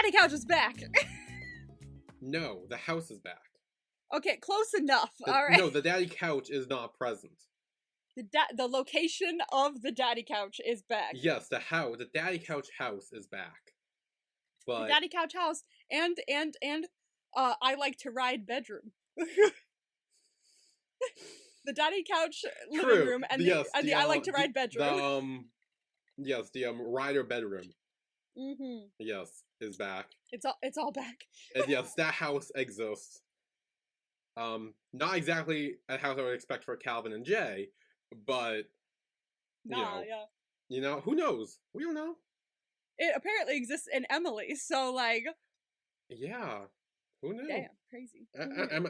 daddy couch is back. No, the house is back. Okay, close enough. All right. No, the daddy couch is not present. The location of the daddy couch is back. Yes, the daddy couch house is back. But The daddy couch house and I like to ride bedroom. The daddy couch living room and the I like to ride bedroom. The rider bedroom. Mm-hmm. Yes, is back. It's all back. And yes, that house exists. Not exactly a house I would expect for Calvin and Jay, but you know, who knows? We don't know. It apparently exists in Emily, so like, yeah, who knew? Damn, crazy.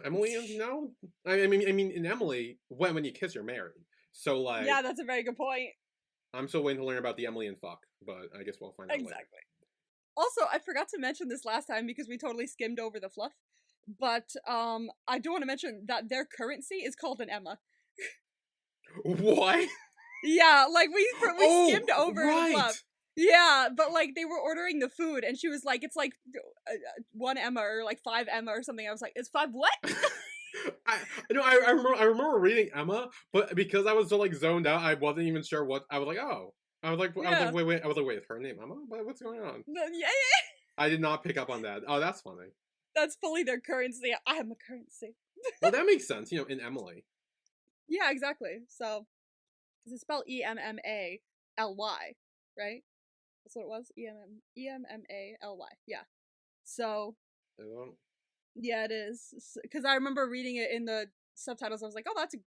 Emily, you know, I mean, in Emily, when you kiss, you're married. So like, yeah, that's a very good point. I'm still waiting to learn about the Emily and fuck, but I guess we'll find out later. Also, I forgot to mention this last time because we totally skimmed over the fluff. But I do want to mention that their currency is called an Emma. What? Yeah, like we skimmed over the fluff. Yeah, but like they were ordering the food and she was like, it's like 1 Emma or like 5 Emma or something. I was like, it's 5 what? I remember reading Emma, but because I was so like zoned out, I wasn't even sure what I was like. Oh, I was like, wait, is her name Emma? What's going on? Yeah. I did not pick up on that. Oh, that's funny. That's fully their currency. I am a currency. Well, that makes sense, you know, in Emily. Yeah, exactly. So, because it's spelled EMMALY, right? That's what it was. EMMALY. Yeah. So. Yeah, it is. Because I remember reading it in the subtitles. I was like, oh, that's an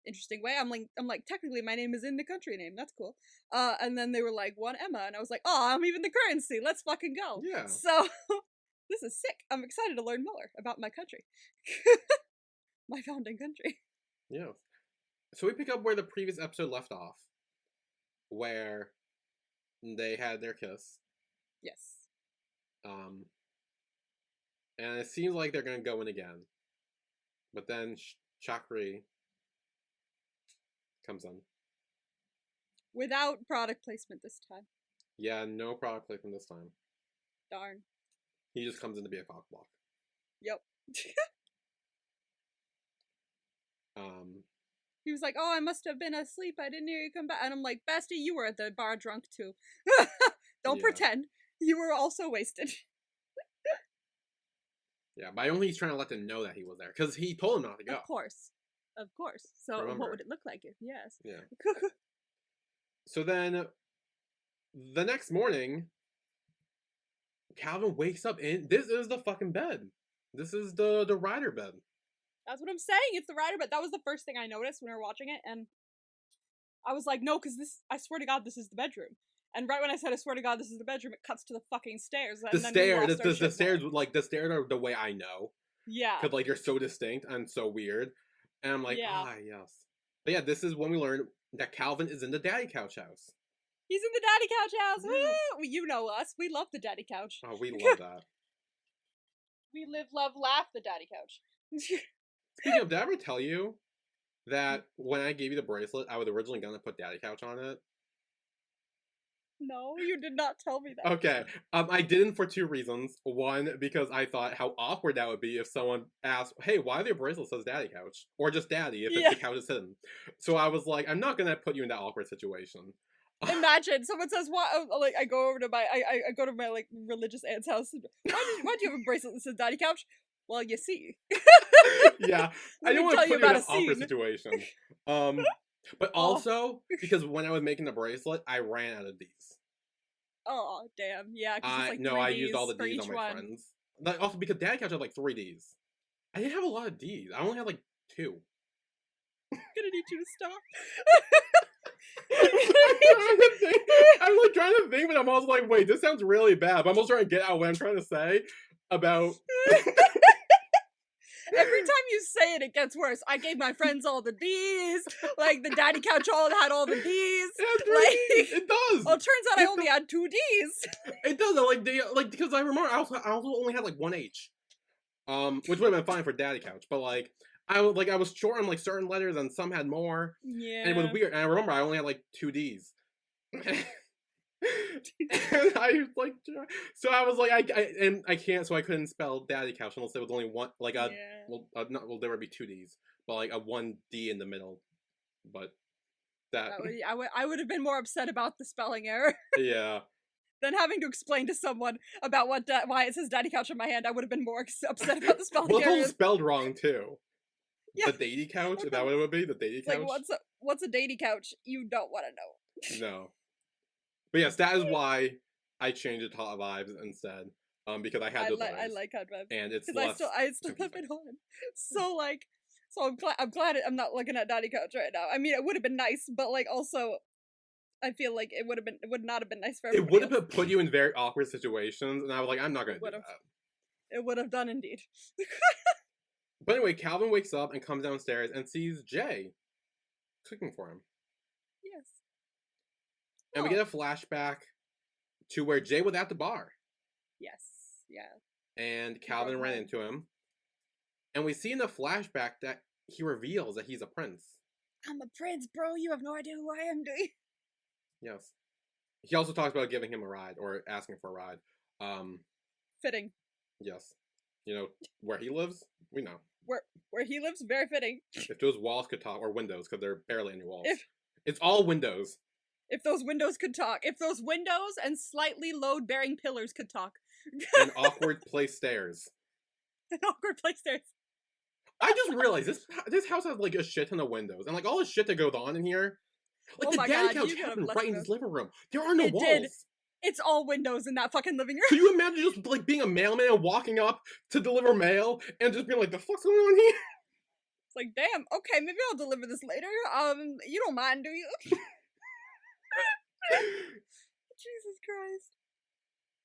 interesting way. I'm like, technically, my name is in the country name. That's cool. And then they were like, 1 Emma, and I was like, oh, I'm even the currency. Let's fucking go. Yeah. So. This is sick. I'm excited to learn more about my country. My founding country. Yeah. So we pick up where the previous episode left off. Where they had their kiss. Yes. And it seems like they're gonna go in again. But then Chakri comes in. Without product placement this time. Yeah, no product placement this time. Darn. He just comes in to be a cockblock. Yep. He was like, oh, I must have been asleep. I didn't hear you come back. And I'm like, Bestie, you were at the bar drunk too. Don't pretend. You were also wasted. Yeah, but I don't think he's trying to let them know that he was there. Because he told them not to go. Of course. So what would it look like if, yes. Yeah. So then, the next morning, Calvin wakes up in, this is the fucking bed. This is the rider bed. That's what I'm saying. It's the rider bed. That was the first thing I noticed when we were watching it, and I was like, no, because I swear to God, this is the bedroom. And right when I said, I swear to God, this is the bedroom, it cuts to the fucking stairs. The stairs, like, the stairs are the way I know. Yeah. Because, like, you're so distinct and so weird. And I'm like, yes. But yeah, this is when we learn that Calvin is in the daddy couch house. He's in the daddy couch house. Yes. Woo! You know us. We love the daddy couch. Oh, we love that. We live, love, laugh the daddy couch. Speaking of, did I ever tell you that when I gave you the bracelet, I was originally going to put daddy couch on it? No, you did not tell me that. Okay. I didn't for 2 reasons. One, because I thought how awkward that would be if someone asked, hey, why do your bracelet says daddy couch? Or just daddy, if it's the couch is hidden. So I was like, I'm not going to put you in that awkward situation. Imagine someone says, "What?" Like I go over to my, I go to my like religious aunt's house. Why do you have a bracelet that says "Daddy Couch"? Well, you see. Yeah, I didn't want to put you in an awkward situation. But also because when I was making the bracelet, I ran out of D's. Oh damn! Yeah, like no, I used all the D's on my friends. Like, also because Daddy Couch had like 3 D's. I didn't have a lot of D's. I only had like 2. I'm gonna need you to stop. I'm like trying to think, but I'm also like, wait, this sounds really bad. But I'm also trying to get out what I'm trying to say about. Every time you say it, it gets worse. I gave my friends all the D's. Like the daddy couch all had all the D's. It does. Well, it turns out I only had 2 D's. It does. Because I remember I also only had like 1 H. Which would have been fine for daddy couch, but like. I was short on like certain letters and some had more. Yeah. And it was weird. And I remember I only had like 2 D's. And I was like, so I was like, I can't, so I couldn't spell daddy couch unless there was only one, like a, well, there would be two D's, but like a one D in the middle, but I would have been more upset about the spelling error. Yeah. Than having to explain to someone about why it says daddy couch in my hand. I would have been more upset about the spelling error. Well, it's all spelled wrong too. Yeah. The daddy couch? Is that what it would be? The daddy couch? Like, what's a daddy couch? You don't want to know. No. But yes, that is why I changed it to Hot Vibes instead. Because I had those vibes. I like Hot Vibes. And it's less I still have it on. So like, I'm glad I'm not looking at daddy couch right now. I mean, it would have been nice, but like also, I feel like it would not have been nice for everyone. It would have put you in very awkward situations, and I was like, I'm not gonna do that. It would have done indeed. But anyway, Calvin wakes up and comes downstairs and sees Jay cooking for him. Yes. And we get a flashback to where Jay was at the bar. Yes. Yeah. And Calvin ran into him. And we see in the flashback that he reveals that he's a prince. I'm a prince, bro. You have no idea who I am, do you? Yes. He also talks about giving him a ride or asking for a ride. Fitting. Yes. You know, where he lives, we know. Where he lives, very fitting. If those walls could talk, or windows, because there are barely any walls. It's all windows. If those windows could talk. If those windows and slightly load-bearing pillars could talk. And awkward place stairs. And awkward place stairs. I just realized this house has like a shit ton of windows. And like all the shit that goes on in here. Like the daddy couch happened right in his living room. There are no walls. Did. It's all windows in that fucking living room. Can you imagine just like being a mailman and walking up to deliver mail and just being like, the fuck's going on here? It's like, damn, okay, maybe I'll deliver this later. You don't mind, do you? Jesus Christ.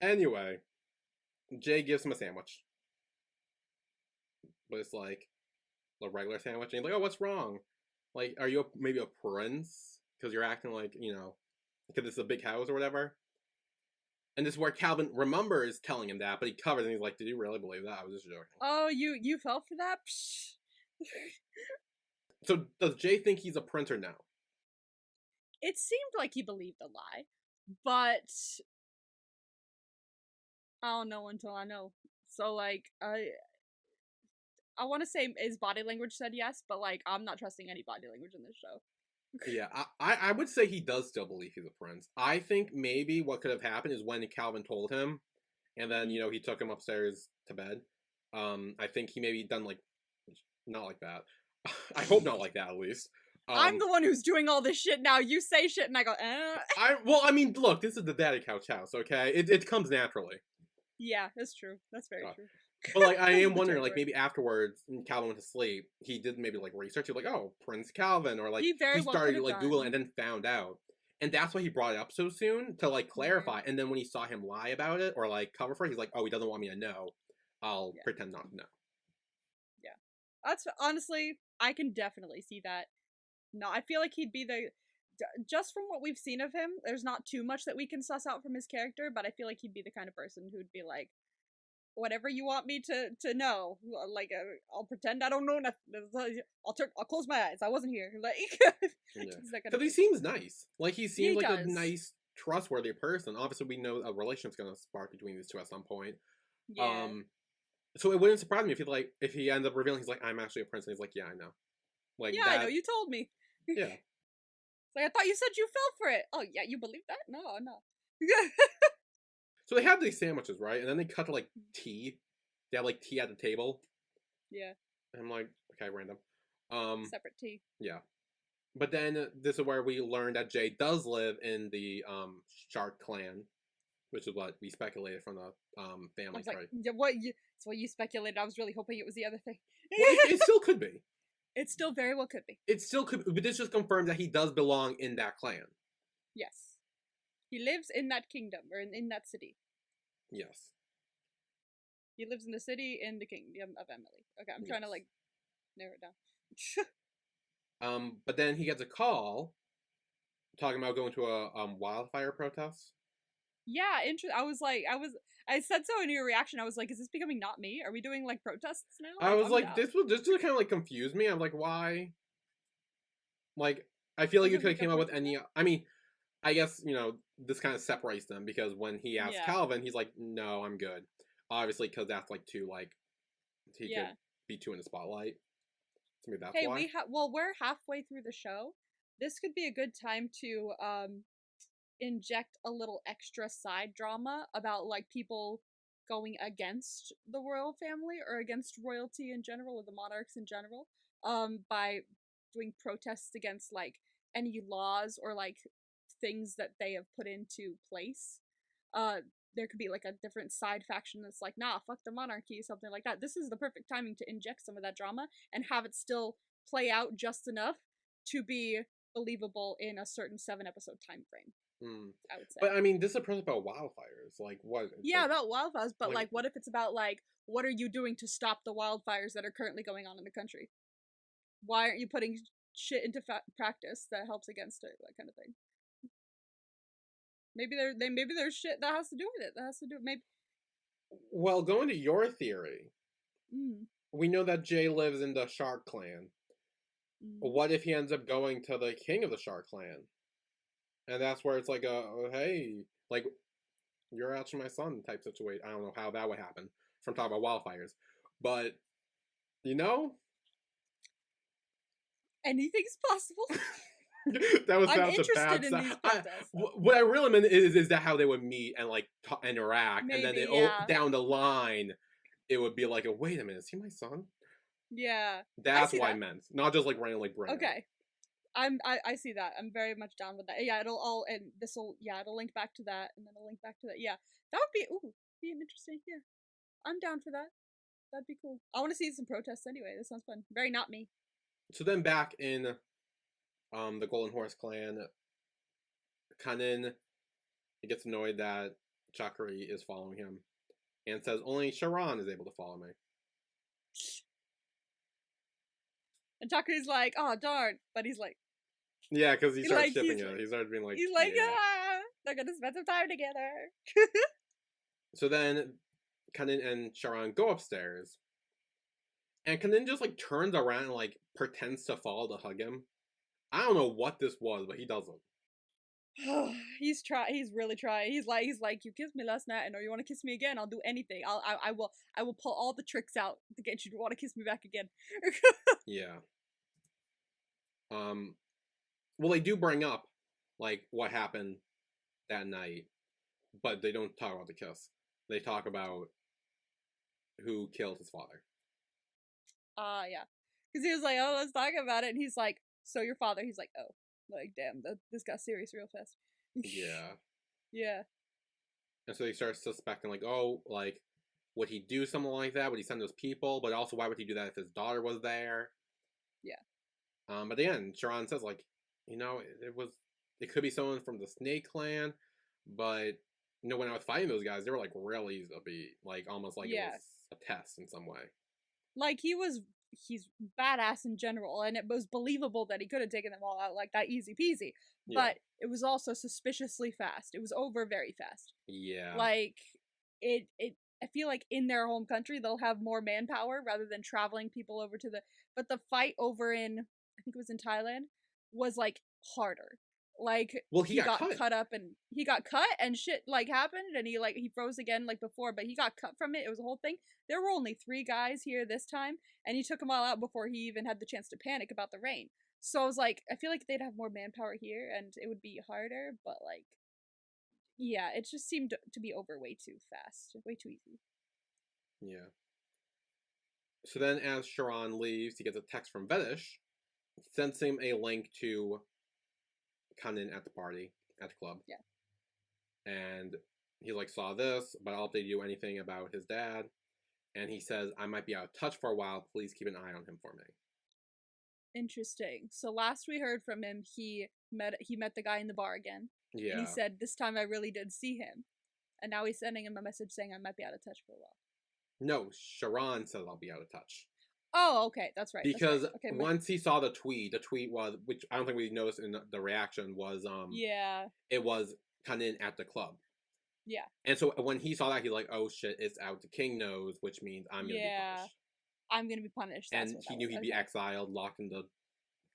Anyway, Jay gives him a sandwich. But it's like a regular sandwich. And he's like, oh, what's wrong? Like, are you maybe a prince? Because you're acting like, you know, because it's a big house or whatever. And this is where Calvin remembers telling him that, but he covers and he's like, did you really believe that? I was just joking. Oh, you fell for that? So does Jay think he's a prince or no? It seemed like he believed a lie, but I don't know until I know. So like, I want to say his body language said yes, but like, I'm not trusting any body language in this show. Yeah, I would say he does still believe he's a prince. I think maybe what could have happened is when Calvin told him, and then, you know, he took him upstairs to bed. I think he maybe done like, not like that. I hope not like that, at least. I'm the one who's doing all this shit now. You say shit and I go, eh. Well, I mean, look, this is the daddy couch house, okay? It comes naturally. Yeah, that's true. That's very true. But like, I am wondering, like, maybe afterwards, when Calvin went to sleep, he did maybe like research. He was like, oh, Prince Calvin, or like he started like Googling and then found out, and that's why he brought it up so soon to like clarify. And then when he saw him lie about it or like cover for it, he's like, oh, he doesn't want me to know. I'll pretend not to know. Yeah, that's honestly, I can definitely see that. No, I feel like he'd be just from what we've seen of him, there's not too much that we can suss out from his character, but I feel like he'd be the kind of person who'd be like, whatever you want me to know, like, I'll pretend I don't know nothing. I'll close my eyes. I wasn't here. Like, because he seems nice. Like he seems like a nice, trustworthy person. Obviously, we know a relationship's gonna spark between these two at some point. Yeah. So it wouldn't surprise me if he ends up revealing he's like, I'm actually a prince, and he's like, yeah, I know. Like, yeah, I know. You told me. Yeah. It's like, I thought you said you fell for it. Oh yeah, you believe that? No. So they have these sandwiches, right? And then they cut to, like, tea. They have, like, tea at the table. Yeah. And I'm like, okay, random. Separate tea. Yeah. But then this is where we learned that Jay does live in the Shark clan, which is what we speculated from the family tree. Like, it's what you speculated. I was really hoping it was the other thing. Well, it still could be. It still very well could be. It still could be, but this just confirms that he does belong in that clan. Yes. He lives in that kingdom, or in that city. Yes. He lives in the city in the kingdom of Emily. Okay, I'm trying to, like, narrow it down. But then he gets a call talking about going to a wildfire protest. Yeah, I said so in your reaction. I was like, is this becoming not me? Are we doing, like, protests now? I was like, this just kind of, like, confused me. I'm like, why? Like, I feel like you could have came up with any... I mean, I guess, this kind of separates them because when he asks Calvin, he's like, no, I'm good. Obviously, because that's like too, like, he could be too in the spotlight. So maybe that's why. We're halfway through the show. This could be a good time to inject a little extra side drama about like people going against the royal family or against royalty in general or the monarchs in general by doing protests against like any laws or like things that they have put into place. There could be like a different side faction that's like, nah, fuck the monarchy, something like that. This is the perfect timing to inject some of that drama and have it still play out just enough to be believable in a certain 7-episode time frame. I would say. But I mean, this is a project about wildfires. Like what? Yeah, about wildfires. But like, what if it's about like, what are you doing to stop the wildfires that are currently going on in the country? Why aren't you putting shit into practice that helps against it? That kind of thing. Maybe there's shit that has to do with it. That has to do maybe. Well, going to your theory, we know that Jay lives in the Shark Clan. What if he ends up going to the king of the Shark Clan? And that's where it's like hey, like, you're actually my son type situation. I don't know how that would happen from talking about wildfires. But, anything's possible. That was such a bad stuff. What I really meant is that how they would meet and like interact, maybe, and then down the line, it would be like, wait a minute, is he my son? Yeah, that's what I meant, not just like randomly bring. Okay, I see that. I'm very much down with that. Yeah, it'll link back to that, and then it'll link back to that. Yeah, that would be an interesting. Yeah, I'm down for that. That'd be cool. I want to see some protests anyway. This sounds fun. Very not me. So then back in the Golden Horse Clan, Kanin gets annoyed that Chakri is following him and says only Sharan is able to follow me. And Chakri's like, oh darn, but he's like, yeah, because he starts shipping it. He started being like, he's like, they're gonna spend some time together. So then Kanin and Sharan go upstairs, and Kanin just like turns around and like pretends to fall to hug him. I don't know what this was, but he doesn't. He's really trying. He's like, you kissed me last night, and or you want to kiss me again? I'll do anything. I will pull all the tricks out to get you to want to kiss me back again. Yeah. Well, they do bring up like what happened that night, but they don't talk about the kiss. They talk about who killed his father. Yeah, because he was like, oh, let's talk about it, and he's like, so your father? He's like, oh. Like, damn, this got serious real fast. Yeah. Yeah. And so he starts suspecting, like, oh, like, would he do something like that? Would he send those people? But also, why would he do that if his daughter was there? Yeah. But at the end, Sharan says, like, it could be someone from the Snake Clan, but, when I was fighting those guys, they were, like, real easy to beat. Like, almost like it was a test in some way. Like, he's badass in general, and it was believable that he could have taken them all out like that easy peasy. Yeah. But it was also suspiciously fast. It was over very fast. Yeah. Like, I feel like in their home country, they'll have more manpower rather than traveling people over to but the fight over in, I think it was in Thailand, was like harder. Like, well, he got cut up, and he got cut, and shit like happened, and he froze again like before, but he got cut from it. It was a whole thing. There were only 3 guys here this time, and he took them all out before he even had the chance to panic about the rain. So I was like, I feel like they'd have more manpower here, and it would be harder, but like, yeah, it just seemed to be over way too fast, way too easy. Yeah. So then as Sharan leaves, he gets a text from Vedish, sends him a link to Kanin at the party, at the club. Yeah. And he like, saw this, but I'll update you anything about his dad. And he says, I might be out of touch for a while. Please keep an eye on him for me. Interesting. So last we heard from him, he met the guy in the bar again. Yeah. And he said, this time I really did see him. And now he's sending him a message saying I might be out of touch for a while. No, Sharan says I'll be out of touch. Oh, okay, that's right. Because once he saw the tweet was, which I don't think we noticed in the reaction, was yeah, it was Kanin at the club. Yeah. And so when he saw that, he's like, oh shit, it's out. The king knows, which means I'm gonna be punished. I'm gonna be punished. And he knew he'd be exiled, locked in the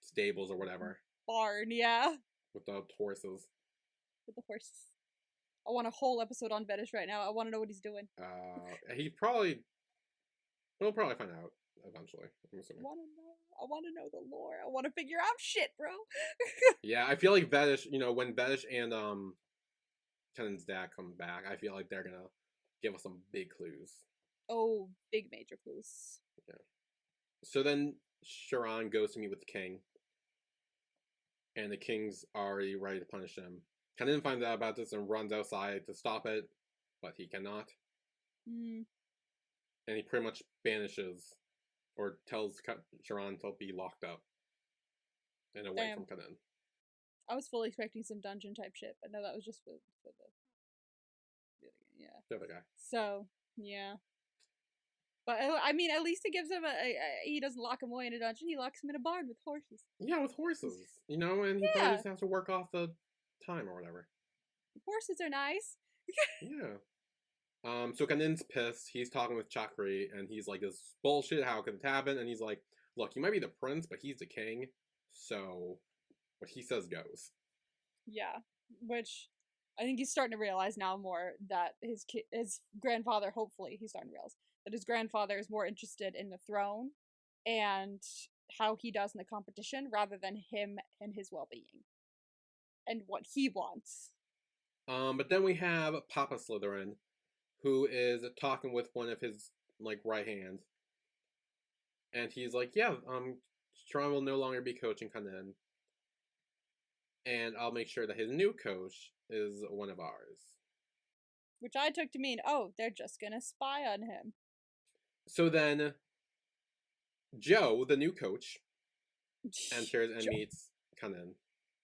stables or whatever. Barn, yeah. With the horses. with the horses. I want a whole episode on Veddish right now. I want to know what he's doing. We'll probably find out eventually. I'm assuming. I want to know the lore. I want to figure out shit, bro. Yeah, I feel like Veddish, when Veddish and Kanan's dad come back, I feel like they're gonna give us some big clues. Oh, big major clues. Yeah. So then Sharran goes to meet with the king. And the king's already ready to punish him. Kanan finds out about this and runs outside to stop it, but he cannot. Mm. And he pretty much banishes, or tells Sharran to be locked up and away from Kanan. I was fully expecting some dungeon type shit, but no, that was just for the The other guy. So, yeah. But, I mean, at least it gives him he doesn't lock him away in a dungeon, he locks him in a barn with horses. Yeah, with horses. And he probably just has to work off the time or whatever. Horses are nice. Yeah. So Kanan's pissed. He's talking with Chakri, and he's like, this bullshit, how could it happen? And he's like, look, you might be the prince, but he's the king, so what he says goes. Yeah, which I think he's starting to realize now more that his grandfather, hopefully he's starting to realize, that his grandfather is more interested in the throne and how he does in the competition rather than him and his well-being and what he wants. But then we have Papa Slytherin, who is talking with one of his right hands, and he's like, "Yeah, Sharran will no longer be coaching Kanan, and I'll make sure that his new coach is one of ours." Which I took to mean, oh, they're just gonna spy on him. So then, Joe, the new coach, enters and meets Kanan,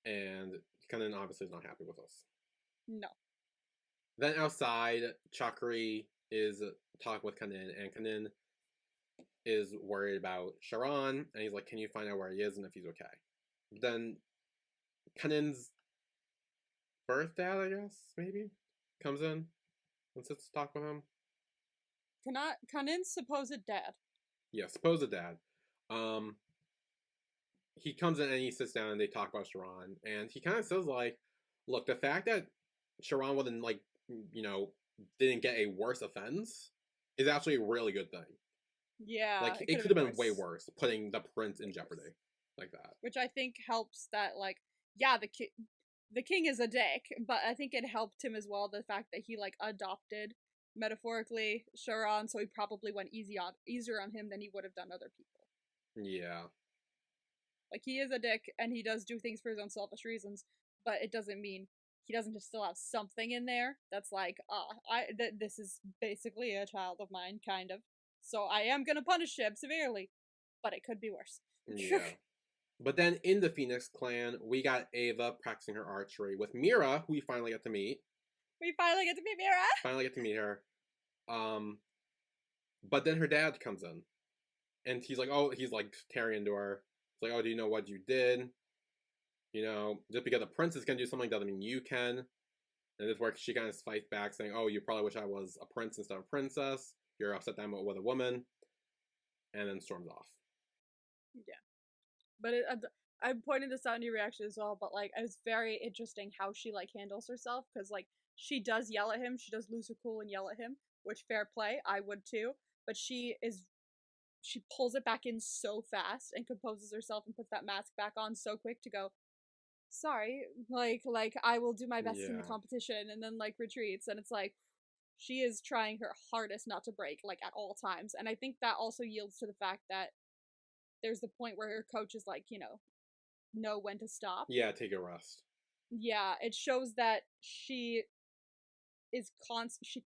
and Kanan obviously is not happy with us. No. Then outside, Chakri is talking with Kanan, and Kanan is worried about Sharran, and he's like, can you find out where he is and if he's okay? Then Kanan's birth dad, I guess, maybe, comes in and sits to talk with him. Kanan's supposed dad. Yeah, supposed dad. He comes in and he sits down and they talk about Sharran, and he kind of says, look, the fact that Sharran wasn't, didn't get a worse offense is actually a really good thing. Yeah. It could have been way worse, putting the prince in jeopardy like that. Which I think helps that, the king is a dick, but I think it helped him as well, the fact that he, adopted, metaphorically, Sharran, so he probably went easier on him than he would have done other people. Yeah. He is a dick, and he does do things for his own selfish reasons, but it doesn't mean he doesn't still have something in there that's this is basically a child of mine, kind of. So I am gonna punish him severely, but it could be worse. Yeah. But then in the Phoenix clan, we got Ava practicing her archery with Mira, who we finally get to meet. We finally get to meet Mira! Finally get to meet her. But then her dad comes in. And he's tearing into her. He's like, oh, do you know what you did? Just because the princess can do something doesn't mean you can. And this is where she kind of fights back, saying, oh, you probably wish I was a prince instead of a princess. You're upset that I'm with a woman. And then storms off. Yeah. But I pointed this out in your reaction as well, but, it's very interesting how she, handles herself, because, she does yell at him, she does lose her cool and yell at him, which, fair play, I would too, but she pulls it back in so fast and composes herself and puts that mask back on so quick to go, sorry, I will do my best in the competition, and then, retreats, and it's she is trying her hardest not to break, at all times, and I think that also yields to the fact that there's the point where her coach is know when to stop. Yeah, take a rest. Yeah, it shows that she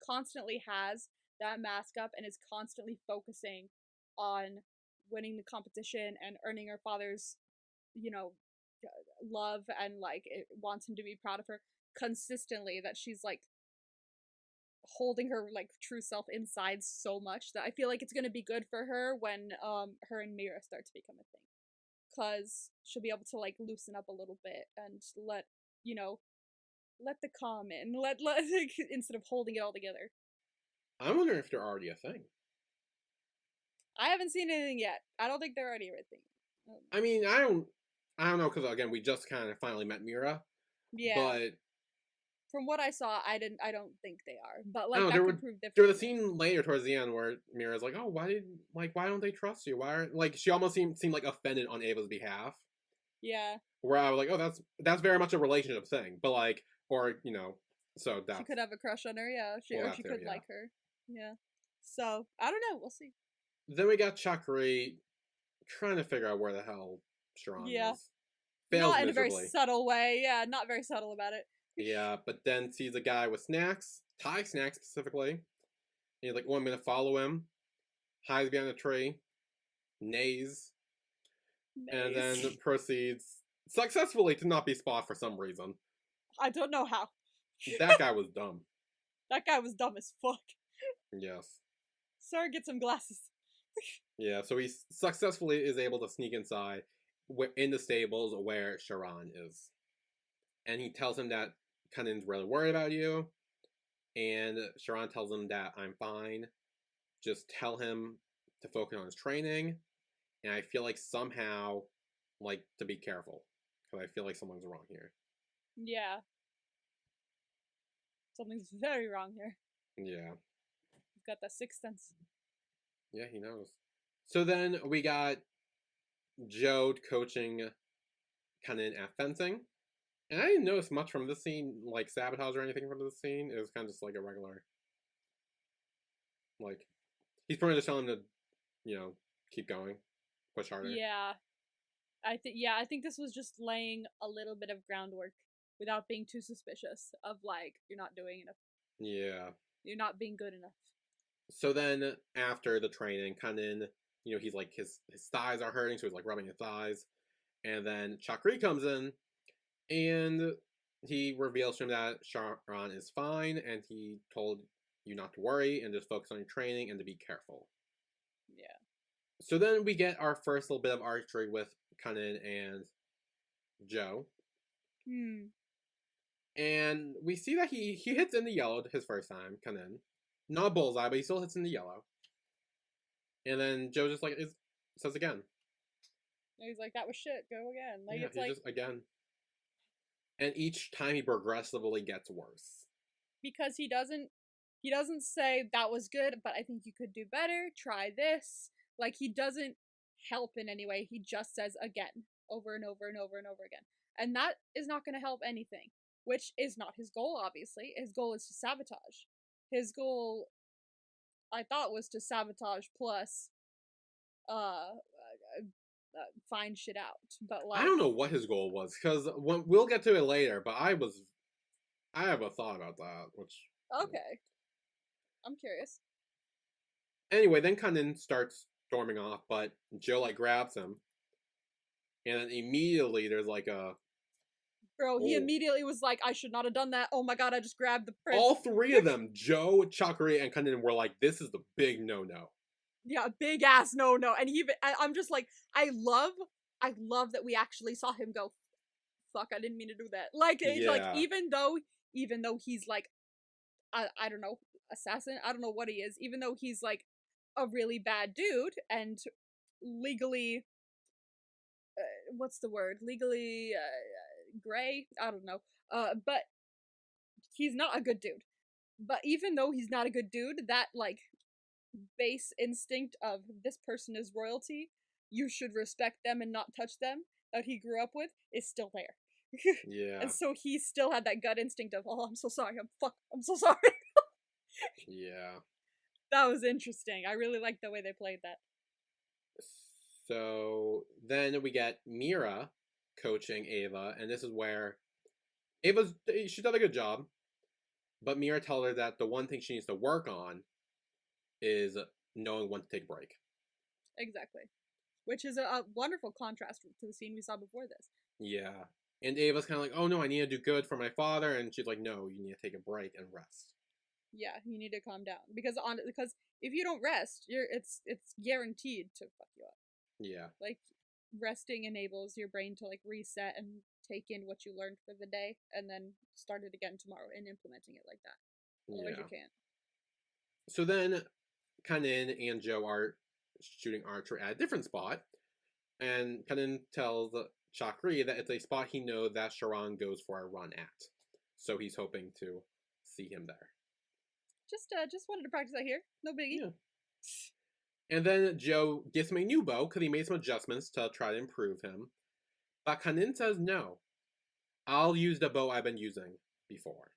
constantly has that mask up and is constantly focusing on winning the competition and earning her father's, love, and it wants him to be proud of her consistently, that she's holding her true self inside so much that I feel it's gonna be good for her when her and Mira start to become a thing, because she'll be able to loosen up a little bit and let the calm in, let instead of holding it all together. I'm wondering if they're already a thing. I haven't seen anything yet. I don't think they're already a thing. I mean, I don't know, because again, we just kind of finally met Mira. Yeah. But from what I saw, I don't think they are. But like No, that could prove different. there was a scene later towards the end where Mira's like, "Oh, why don't they trust you? Why are like?" She almost seemed like offended on Ava's behalf. Yeah. Where I was like, "Oh, that's very much a relationship thing," but like, or you know, so that She could have a crush on her, yeah. She could yeah. like her, yeah. So I don't know. We'll see. Then we got Chakri trying to figure out where the hell Sharon is. Fails Not in miserably. a very subtle way. Yeah, not very subtle about it. Yeah, but then sees a guy with snacks, Thai snacks specifically. And he's like, "Oh, I'm gonna follow him." Hides behind a tree, neighs, and then proceeds successfully to not be spotted for some reason. I don't know how. That guy was dumb. That guy was dumb as fuck. Yes. Sir, get some glasses. Yeah, so he successfully is able to sneak inside in the stables where Sharon is. And he tells him that Cunnin's really worried about you. And Sharon tells him that I'm fine. Just tell him to focus on his training. And I feel like somehow, like, to be careful. Because I feel like something's wrong here. Yeah. Something's very wrong here. Yeah. He's got that sixth sense. Yeah, he knows. So then we got Joe coaching Cunnin at fencing. And I didn't notice much from this scene, like sabotage or anything from this scene. It was kind of just like a regular. Like, he's probably just telling him to, you know, keep going, push harder. Yeah. I think this was just laying a little bit of groundwork without being too suspicious of like, you're not doing enough. Yeah. You're not being good enough. So then after the training, Cunnin, you know, he's like his thighs are hurting, so he's like rubbing his thighs. And then Chakri comes in and he reveals to him that Sharon is fine and he told you not to worry and just focus on your training and to be careful. Yeah. So then we get our first little bit of archery with Cunnin and Joe. And we see that he hits in the yellow his first time, Cunnin. Not a bullseye, but he still hits in the yellow. And then Joe just like says again. And he's like, that was shit, go again. Like, yeah, it's like just again. And each time he progressively gets worse. Because he doesn't say that was good, but I think you could do better, try this. Like, he doesn't help in any way. He just says again, over and over and over and over again. And that is not going to help anything, which is not his goal, obviously. His goal is to sabotage. His goal, I thought, was to sabotage plus find shit out. But like, I don't know what his goal was, because we'll get to it later, but I have a thought about that, which... Okay. I'm curious. Anyway, then Cunnin starts storming off, but Joe, like, grabs him. And then immediately there's, like, a... Bro, he immediately was like, I should not have done that. Oh my god, I just grabbed the prince. All three of them, Joe, Chakri, and Cunnin, were like, this is the big no-no. Yeah, big ass no-no. And I'm just like, I love that we actually saw him go, fuck, I didn't mean to do that. Like, it's like, even though he's like, I don't know, assassin, I don't know what he is, even though he's like a really bad dude and legally, what's the word? Legally, gray? I don't know. But he's not a good dude. But even though he's not a good dude, that, like, base instinct of this person is royalty, you should respect them and not touch them, that he grew up with, is still there. Yeah. And so he still had that gut instinct of, oh, I'm so sorry, I'm so sorry. Yeah. That was interesting. I really liked the way they played that. So then we get Mira coaching Ava, and this is where she done a good job, but Mira tells her that the one thing she needs to work on is knowing when to take a break. Exactly. Which is a wonderful contrast to the scene we saw before this. Yeah. And Ava's kind of like, oh no, I need to do good for my father, and she's like, no, you need to take a break and rest. Yeah, you need to calm down because if you don't rest, it's guaranteed to fuck you up. Yeah. Like, resting enables your brain to like reset and take in what you learned for the day and then start it again tomorrow and implementing it like that. Otherwise you can't. So then Cunnin and Joe are shooting archery at a different spot, and Cunnin tells Chakri that it's a spot he knows that Sharon goes for a run at. so he's hoping to see him there. Just wanted to practice that here. No biggie. Yeah. And then Joe gets him a new bow because he made some adjustments to try to improve him. But Kanin says no. I'll use the bow I've been using before.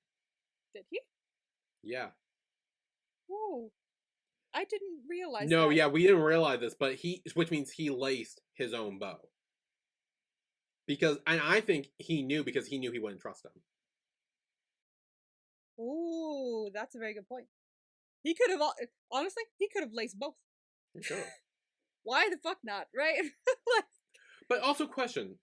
Did he? Yeah. Whoa. I didn't realize No, that. yeah, we didn't realize this, but which means he laced his own bow. And I think he knew because he knew he wouldn't trust him. Ooh, that's a very good point. He could have, honestly, he could have laced both. He could have. Why the fuck not, right? But also question.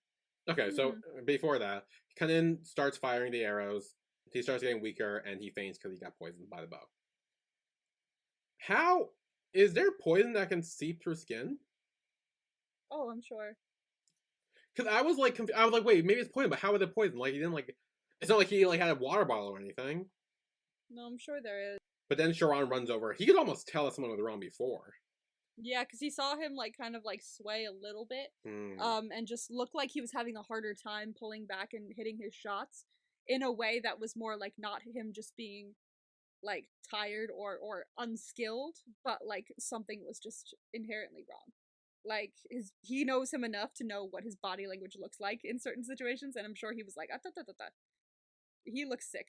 Okay, so before that, Kanin starts firing the arrows. He starts getting weaker, and he faints because he got poisoned by the bow. How is there poison that can seep through skin? Oh, I'm sure. Because I was like, wait, maybe it's poison, but how was it poison? Like he didn't like. It's not like he like had a water bottle or anything. No, I'm sure there is. But then Sharon runs over. He could almost tell that someone was wrong before. Yeah, because he saw him like kind of like sway a little bit, and just look like he was having a harder time pulling back and hitting his shots in a way that was more like not him just being like tired or unskilled, but like something was just inherently wrong. Like he knows him enough to know what his body language looks like in certain situations, and I'm sure he was like, he looks sick.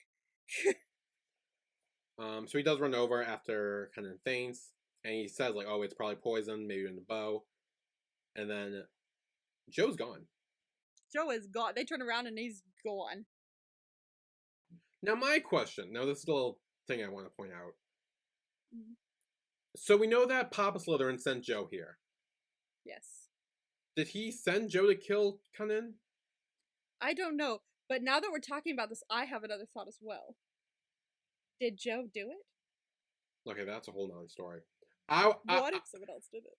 So he does run over after kind of faints, and he says like, "Oh, it's probably poison, maybe in the bow." And then Joe's gone. Joe is gone. They turn around and he's gone. Now my question. Now this is the little thing I want to point out. So we know that Papa Slytherin sent Joe here. Yes. Did he send Joe to kill Kanin? I don't know, but now that we're talking about this, I have another thought as well. Did Joe do it? Okay, that's a whole nother story. What if someone else did it?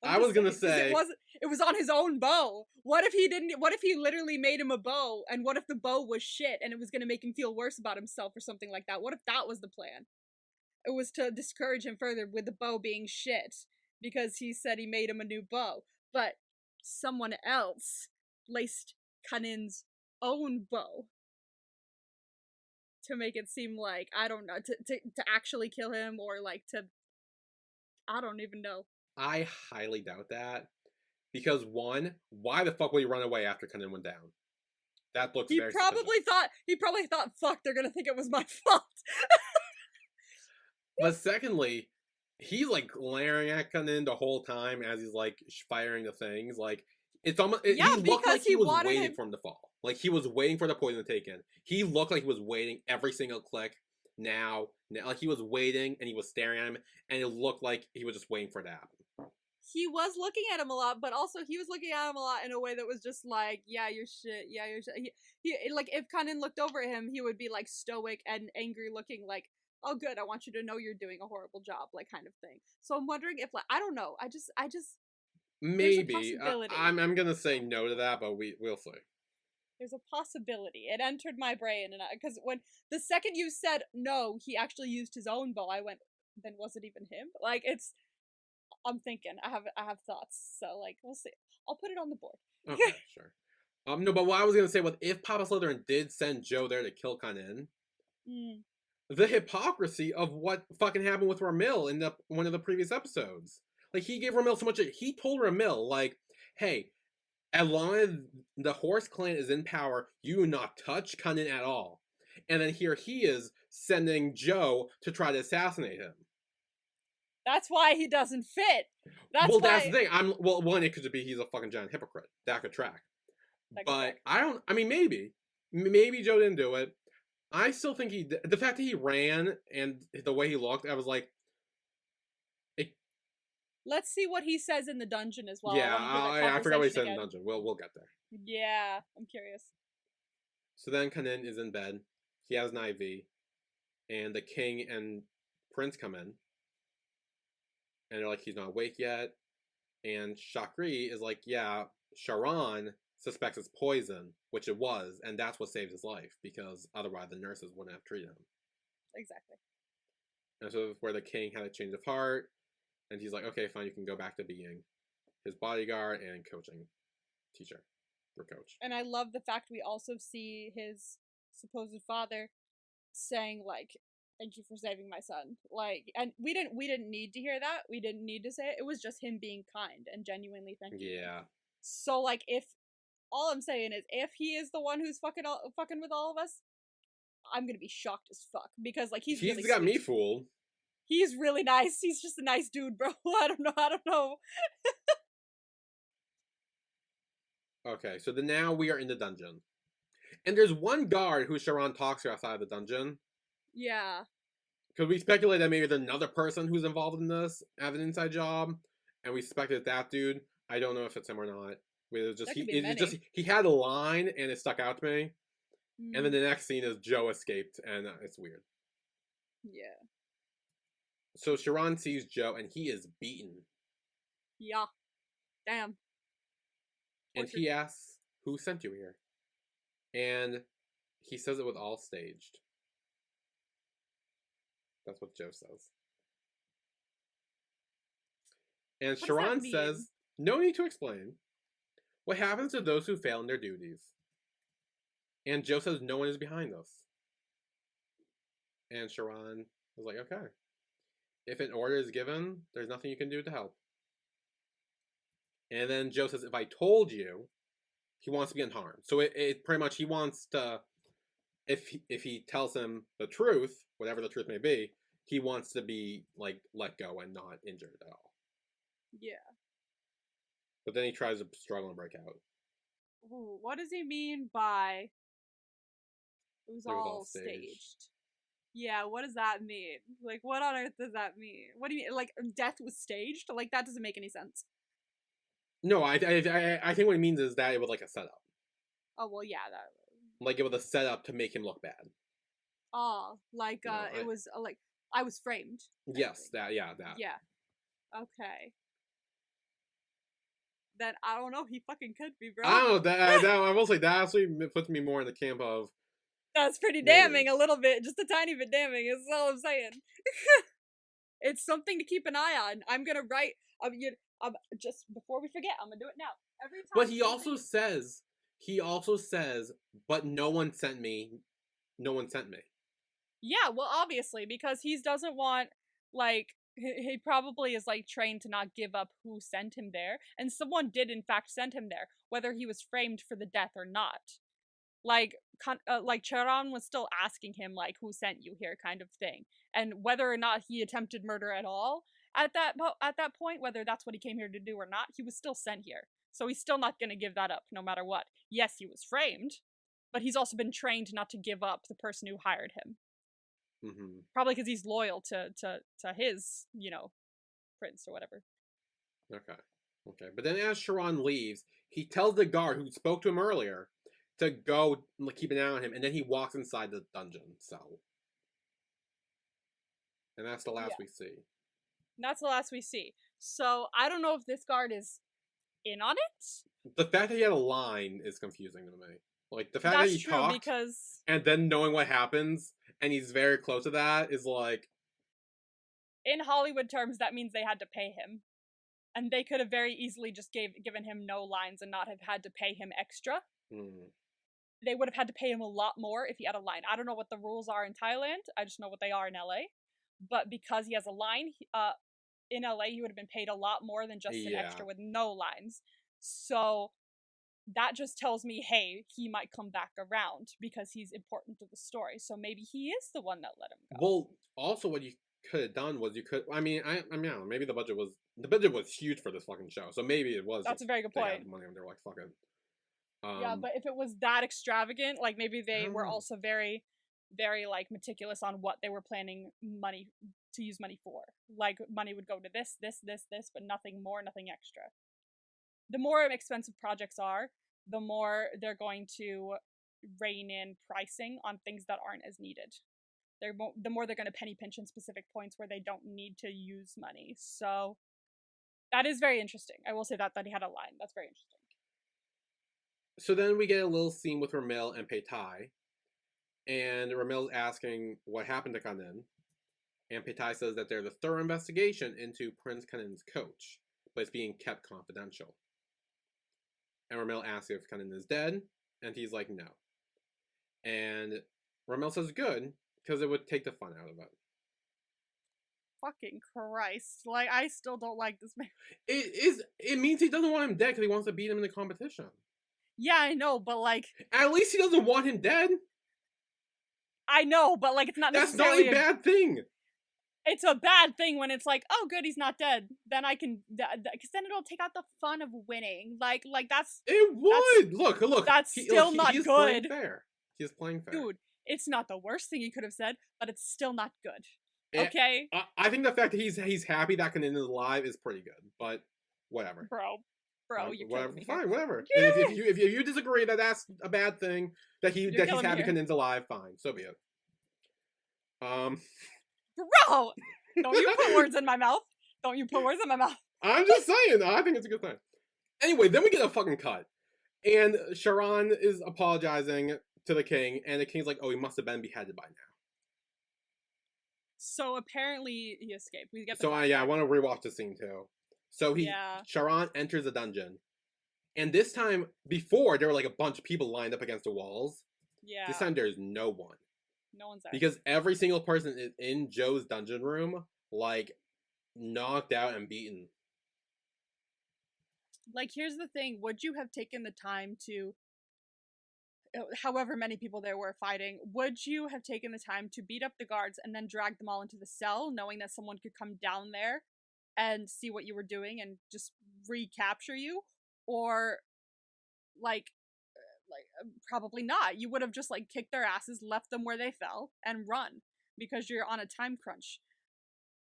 I was gonna say it was on his own bow. What if he didn't? What if he literally made him a bow? And what if the bow was shit and it was gonna make him feel worse about himself or something like that? What if that was the plan? It was to discourage him further with the bow being shit because he said he made him a new bow, but someone else laced Kanin's own bow to make it seem like, I don't know, to actually kill him or like to, I don't even know. I highly doubt that. Because one, why the fuck would he run away after Kanin went down? That looks very suspicious. He probably thought, fuck, they're gonna think it was my fault. But secondly, he's like glaring at Kanin the whole time as he's like firing the things. Like it's almost he looked like he was waiting for him to fall. Like he was waiting for the poison to take in. He looked like he was waiting every single click. Now, like he was waiting and he was staring at him, and it looked like he was just waiting for it to happen. He was looking at him a lot, but also he was looking at him a lot in a way that was just like, yeah, you're shit, yeah, you're shit. He like, if Kanin looked over at him, he would be like stoic and angry looking, like, oh good, I want you to know you're doing a horrible job, like kind of thing. So I'm wondering if, like, I don't know, I just maybe I'm gonna say no to that, but we'll see. There's a possibility. It entered my brain, and because when the second you said no, he actually used his own bow, I went, then was it even him? Like I'm thinking. I have thoughts. So like we'll see. I'll put it on the board. Okay, sure. No, but what I was gonna say was if Papa Slytherin did send Joe there to kill Kanin, the hypocrisy of what fucking happened with Ramil in one of the previous episodes. Like he gave Ramil so much. He told Ramil like, "Hey, as long as the Horse Clan is in power, you do not touch Kanin at all." And then here he is sending Joe to try to assassinate him. That's why he doesn't fit. That's the thing. One, it could be he's a fucking giant hypocrite. That could track. I mean, maybe Joe didn't do it. I still think the fact that he ran and the way he looked, I was like, let's see what he says in the dungeon as well. Yeah, I forgot what he said in the dungeon. We'll get there. Yeah, I'm curious. So then Kanin is in bed. He has an IV, and the king and prince come in. And they're like, he's not awake yet. And Shakri is like, yeah, Sharon suspects it's poison, which it was, and that's what saved his life, because otherwise the nurses wouldn't have treated him. Exactly. And so where the king had a change of heart, and he's like, okay, fine, you can go back to being his bodyguard and coaching teacher or coach. And I love the fact we also see his supposed father saying like, "Thank you for saving my son." Like, and we didn't need to hear that. We didn't need to say it. It was just him being kind and genuinely thanking him. So like, if all I'm saying is, if he is the one who's fucking with all of us, I'm gonna be shocked as fuck because like he's really got sweet. me fooled. He's really nice. He's just a nice dude, bro. I don't know. Okay, so then now we are in the dungeon. And there's one guard who Sharon talks to outside of the dungeon. Yeah. Because we speculate that maybe there's another person who's involved in this, have an inside job, and we suspected that dude. I don't know if it's him or not. It was just he had a line and it stuck out to me. And then the next scene is Joe escaped, and it's weird. Yeah. So Sharon sees Joe, and he is beaten. Yeah. Damn. And he asks, "Who sent you here?" And he says it was all staged. That's what Joe says. And Sharon says, "No need to explain. What happens to those who fail in their duties?" And Joe says, "No one is behind us." And Sharon was like, "Okay. If an order is given, there's nothing you can do to help." And then Joe says, "If I told you," he wants to be unharmed. So it pretty much, he wants to, if he tells him the truth, whatever the truth may be, he wants to be like let go and not injured at all. Yeah. But then he tries to struggle and break out. Ooh, what does he mean by it was all staged? Yeah, what does that mean? Like, what on earth does that mean? What do you mean? Like, death was staged? Like, that doesn't make any sense. No, I think what it means is that it was like a setup. Oh, well, yeah, that. Like, it was a setup to make him look bad. Oh, like, it was, like, I was framed. Yes, that. Yeah. Okay. Then I don't know, he fucking could be, bro. I don't know, I will say, that actually puts me more in the camp of... That's pretty damning, a little bit, just a tiny bit damning, is all I'm saying. It's something to keep an eye on. I'm gonna write, just before we forget, I'm gonna do it now. Every time. But he also says, "But no one sent me. No one sent me." Yeah, well, obviously, because he doesn't want, like, he probably is, like, trained to not give up who sent him there, and someone did, in fact, send him there, whether he was framed for the death or not. Like Charon was still asking him, like, who sent you here, kind of thing, and whether or not he attempted murder at all at that point, whether that's what he came here to do or not, he was still sent here. So he's still not going to give that up, no matter what. Yes, he was framed, but he's also been trained not to give up the person who hired him. Mm-hmm. Probably because he's loyal to his, prince or whatever. Okay. But then as Sharon leaves, he tells the guard who spoke to him earlier to go keep an eye on him, and then he walks inside the dungeon cell. And that's the last we see. That's the last we see. So I don't know if this guard is in on it. The fact that he had a line is confusing to me. Like, the fact that he talked, because... and then knowing what happens, and he's very close to that, is like... In Hollywood terms, that means they had to pay him. And they could have very easily just given him no lines and not have had to pay him extra. They would have had to pay him a lot more if he had a line. I don't know what the rules are in Thailand. I just know what they are in LA. But because he has a line, in LA, he would have been paid a lot more than just an extra with no lines. So that just tells me, hey, he might come back around because he's important to the story. So maybe he is the one that let him go. Well, also what you could have done was I don't know, maybe the budget was huge for this fucking show. So maybe it was. That's a very good point. They had money and they were like, fuck it. Yeah, but if it was that extravagant, like maybe they were also very, very like meticulous on what they were planning to use money for. Like money would go to this, but nothing more, nothing extra. The more expensive projects are, the more they're going to rein in pricing on things that aren't as needed. The more they're going to penny pinch in specific points where they don't need to use money. So that is very interesting. I will say that he had a line. That's very interesting. So then we get a little scene with Ramil and Peitai. And Ramil's asking what happened to Kanin. And Peitai says that there's a thorough investigation into Prince Kanin's coach, but it's being kept confidential. And Ramil asks if Kanin is dead, and he's like, no. And Ramel says good, because it would take the fun out of it. Fucking Christ. Like, I still don't like this man. It means he doesn't want him dead because he wants to beat him in the competition. Yeah, I know, but like... At least he doesn't want him dead. I know, but like, it's not necessarily... That's not a bad thing. It's a bad thing when it's like, oh, good, he's not dead. Then I can... Because then it'll take out the fun of winning. Like that's... It would! Look. That's still not good. Playing fair. He's playing fair. Dude, it's not the worst thing he could have said, but it's still not good. Okay? I think the fact that he's happy that Kanin is alive is pretty good, but whatever. Bro, you're whatever. Me fine, here. whatever. If you disagree that that's a bad thing, that he's happy Kanin's alive, fine, so be it. Bro, don't you put words in my mouth. Don't you put words in my mouth. I'm just saying, I think it's a good thing. Anyway, then we get a fucking cut, and Sharon is apologizing to the king, and the king's like, oh, he must have been beheaded by now. So apparently he escaped. We get the I want to rewatch the scene too. So Sharon enters a dungeon, and this time, before there were like a bunch of people lined up against the walls. Yeah. This time there's no one. No one's there. Because every single person is in Joe's dungeon room, like, knocked out and beaten. Like, here's the thing. Would you have taken the time to, however many people there were fighting, would you have taken the time to beat up the guards and then drag them all into the cell, knowing that someone could come down there and see what you were doing and just recapture you? Or, probably not. You would have just, like, kicked their asses, left them where they fell, and run, because you're on a time crunch.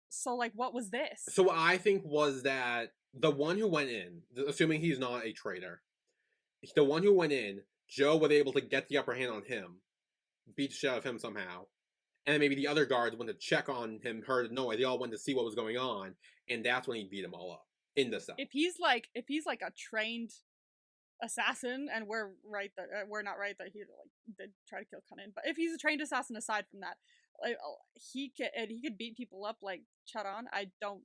So, like, what was this? So what I think was that the one who went in, assuming he's not a traitor, the one who went in, Joe was able to get the upper hand on him, beat the shit out of him somehow, and then maybe the other guards went to check on him, heard a noise, they all went to see what was going on, and that's when he beat them all up in the cell. If he's like a trained assassin, and we're not right that he did try to kill Kanin, but if he's a trained assassin aside from that, like, he could beat people up like Charon. I don't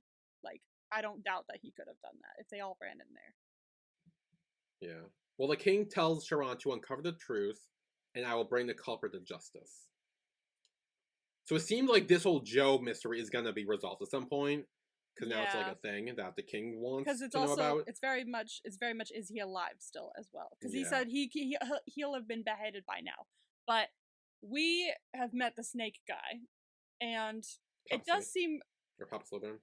doubt that he could have done that if they all ran in there. Yeah. Well, the king tells Sharon to uncover the truth, and I will bring the culprit to justice. So it seems like this whole Joe mystery is gonna be resolved at some point, because now it's like a thing that the king wants to know about. It's very much is he alive still as well? Because he said he'll have been beheaded by now, but we have met the snake guy, and it does seem or Papa Slytherin.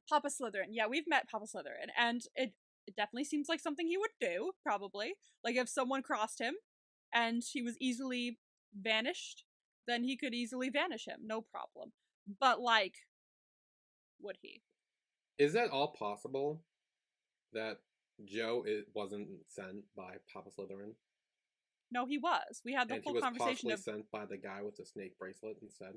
Papa Slytherin, yeah, we've met Papa Slytherin, and it definitely seems like something he would do, probably. Like, if someone crossed him and he was easily vanished, then he could easily vanish him, no problem. But, like, would he? Is that all possible? That Joe wasn't sent by Papa Slytherin? No, he was. We had the full conversation of... sent by the guy with the snake bracelet instead?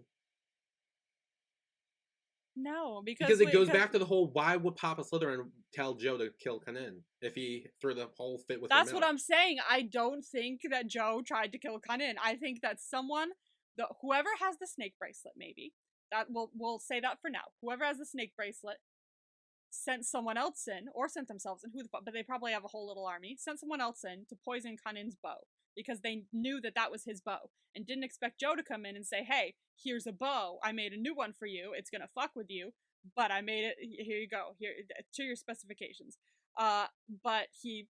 No, because it goes back to the whole, why would Papa Slytherin tell Joe to kill Kanin if he threw the whole fit with That's what I'm saying. I don't think that Joe tried to kill Kanin. I think that whoever has the snake bracelet, maybe, that we'll say that for now. Whoever has the snake bracelet sent someone else in, or sent themselves in, but they probably have a whole little army, sent someone else in to poison Kanin's bow, because they knew that was his bow, and didn't expect Joe to come in and say, hey, here's a bow, I made a new one for you, it's gonna fuck with you, but I made it, here you go, here, to your specifications. But he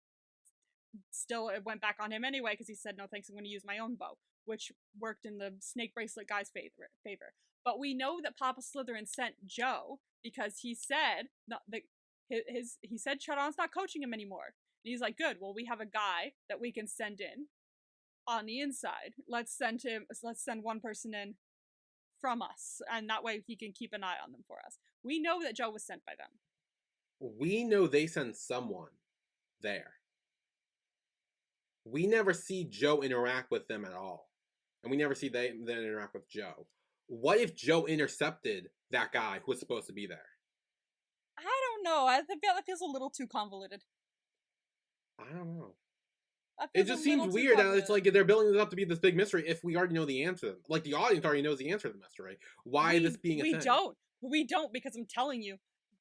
still went back on him anyway, because he said, no thanks, I'm gonna use my own bow, which worked in the snake bracelet guy's favor. But we know that Papa Slytherin sent Joe, because he said, he said Charon's not coaching him anymore. And he's like, good, well, we have a guy that we can send in on the inside. Let's send one person in from us, and that way he can keep an eye on them for us. We know that Joe was sent by them. We know they sent someone there. We never see Joe interact with them at all. And we never see them interact with Joe. What if Joe intercepted that guy who was supposed to be there? I don't know. I feel that feels a little too convoluted. I don't know. It just seems weird that it's like they're building this up to be this big mystery if we already know the answer. Like, the audience already knows the answer to the mystery. Why this being a thing? We don't, because I'm telling you,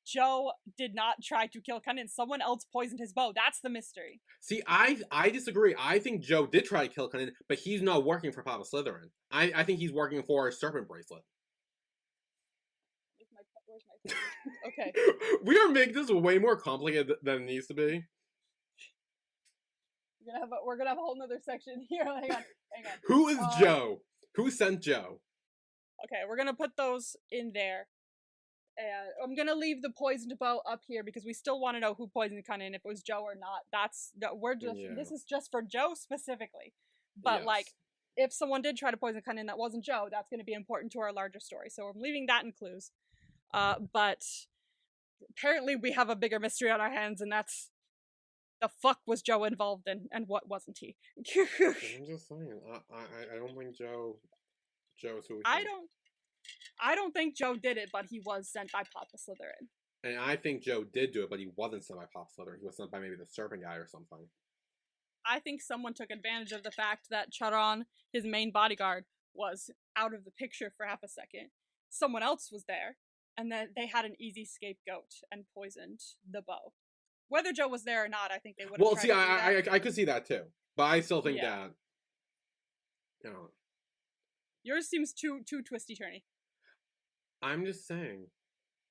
Joe did not try to kill Cunnin. Someone else poisoned his bow. That's the mystery. See, I disagree. I think Joe did try to kill Cunnin, but he's not working for Papa Slytherin. I think he's working for a serpent bracelet. Where's my okay. We are making this way more complicated than it needs to be. We're gonna have a whole nother section here. Hang on. Who is Joe? Who sent Joe? Okay, we're gonna put those in there. And I'm gonna leave the poisoned bow up here because we still want to know who poisoned Cunnin, if it was Joe or not. This is just for Joe specifically. But like, if someone did try to poison Cunnin that wasn't Joe, that's gonna be important to our larger story. So I'm leaving that in clues. But apparently we have a bigger mystery on our hands, and that's the fuck was Joe involved in, and what wasn't he? I'm just saying, I don't think Joe's who. I don't think Joe did it, but he was sent by Papa Slytherin. And I think Joe did do it, but he wasn't sent by Papa Slytherin. He was sent by maybe the serpent guy or something. I think someone took advantage of the fact that Charon, his main bodyguard, was out of the picture for half a second. Someone else was there, and then they had an easy scapegoat and poisoned the bow. Whether Joe was there or not, I think they would have tried to do that. I could see that too. But I still think that, you know. Yours seems too twisty-turny. I'm just saying,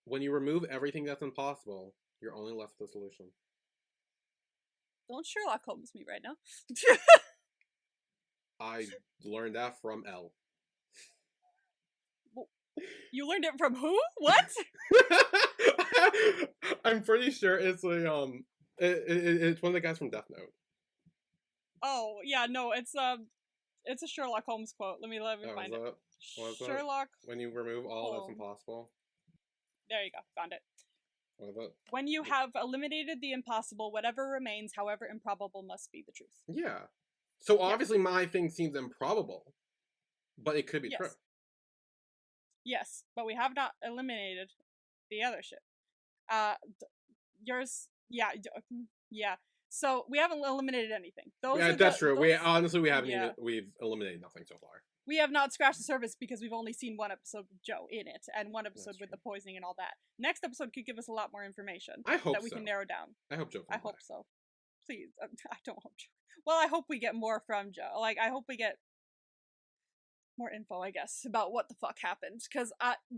when you remove everything that's impossible, you're only left with a solution. Don't Sherlock Holmes me right now. I learned that from Elle. You learned it from who? What? I'm pretty sure it's it's one of the guys from Death Note. Oh yeah, no, it's a Sherlock Holmes quote. Let me find it. Sherlock. When you remove all that's impossible. There you go. Found it. What is it? When you have eliminated the impossible, whatever remains, however improbable, must be the truth. Yeah. So obviously my thing seems improbable, but it could be true. Yes, but we have not eliminated the other shit. Yours, yeah. So we haven't eliminated anything. That's true. We haven't. We've eliminated nothing so far. We have not scratched the surface because we've only seen one episode with Joe in it and one episode with the poisoning and all that. Next episode could give us a lot more information. I hope that we can narrow down. I hope Joe. I hope so. Please, I don't hope Joe. Well, I hope we get more from Joe. Like, I hope we get more info, I guess, about what the fuck happened. Because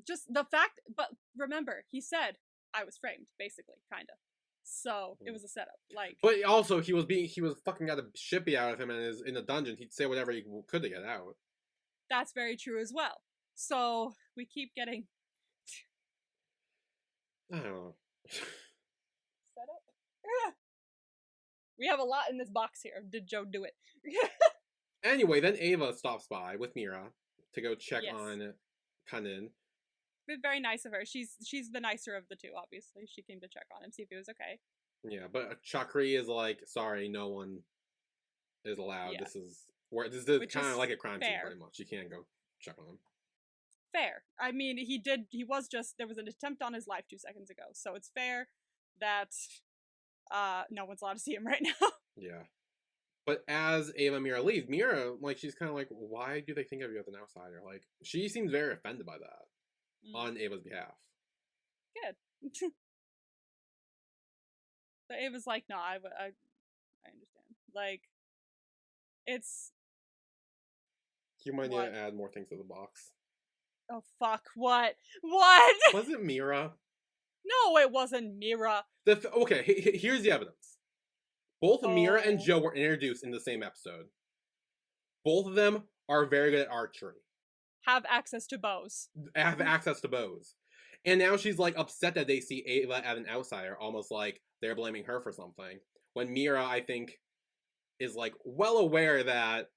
just the fact, but remember, he said I was framed, basically, kind of. So it was a setup. Like, but also he was fucking got the shit beat out of him and is in the dungeon. He'd say whatever he could to get out. That's very true as well. So we keep getting. I don't know. Set up. We have a lot in this box here. Did Joe do it? Anyway, then Ava stops by with Mira to go check on Cunnin. It's very nice of her. She's the nicer of the two, obviously. She came to check on him, see if he was okay. Yeah, but Chakri is like, sorry, no one is allowed. Yeah. This is kind of like a crime scene, pretty much. You can't go check on him. Fair. I mean, there was an attempt on his life 2 seconds ago, so it's fair that no one's allowed to see him right now. Yeah. But as Ava and Mira leave, Mira, like, she's kind of like, why do they think of you as an outsider? Like, she seems very offended by that on Ava's behalf. Good. But Ava's like, no, I understand. Like, it's... You might need to add more things to the box. Oh, fuck. What? What? Was it Mira? No, it wasn't Mira. Okay, here's the evidence. Both Mira and Joe were introduced in the same episode. Both of them are very good at archery. Have access to bows. And now she's like upset that they see Ava as an outsider, almost like they're blaming her for something. When Mira, I think, is like well aware that